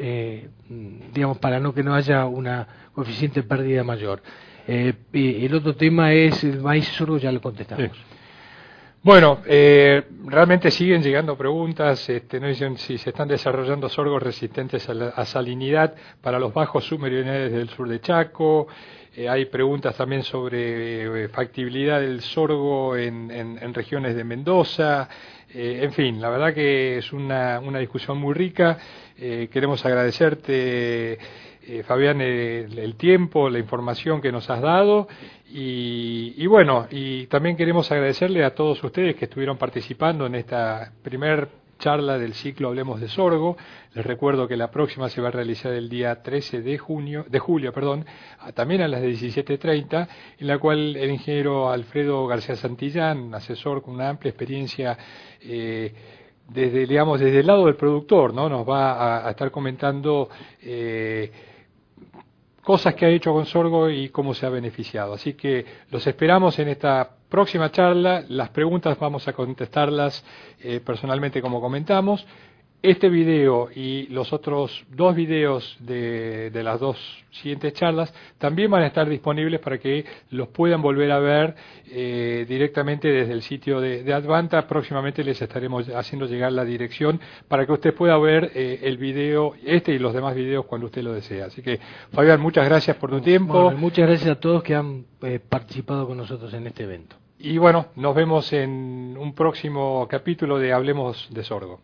digamos, para que no haya una coeficiente de pérdida mayor. El otro tema es el maíz sorgo, ya lo contestamos. Sí. Bueno, realmente siguen llegando preguntas, nos dicen si se están desarrollando sorgos resistentes a salinidad para los bajos submeridionales del sur de Chaco. Hay preguntas también sobre factibilidad del sorgo en regiones de Mendoza. En fin, la verdad que es una discusión muy rica. Queremos agradecerte, Fabián, el tiempo, la información que nos has dado y bueno, y también queremos agradecerle a todos ustedes que estuvieron participando en esta primer charla del ciclo Hablemos de Sorgo. Les recuerdo que la próxima se va a realizar el día 13 de julio, también a las 17:30, en la cual el ingeniero Alfredo García Santillán, asesor con una amplia experiencia desde el lado del productor, ¿no? Nos va a estar comentando cosas que ha hecho con sorgo y cómo se ha beneficiado. Así que los esperamos en esta próxima charla. Las preguntas vamos a contestarlas personalmente como comentamos. Este video y los otros dos videos de las dos siguientes charlas también van a estar disponibles para que los puedan volver a ver directamente desde el sitio de Advanta. Próximamente les estaremos haciendo llegar la dirección para que usted pueda ver el video, y los demás videos cuando usted lo desea. Así que, Fabián, muchas gracias por tu tiempo. Bueno, muchas gracias a todos que han participado con nosotros en este evento. Y bueno, nos vemos en un próximo capítulo de Hablemos de Sorgo.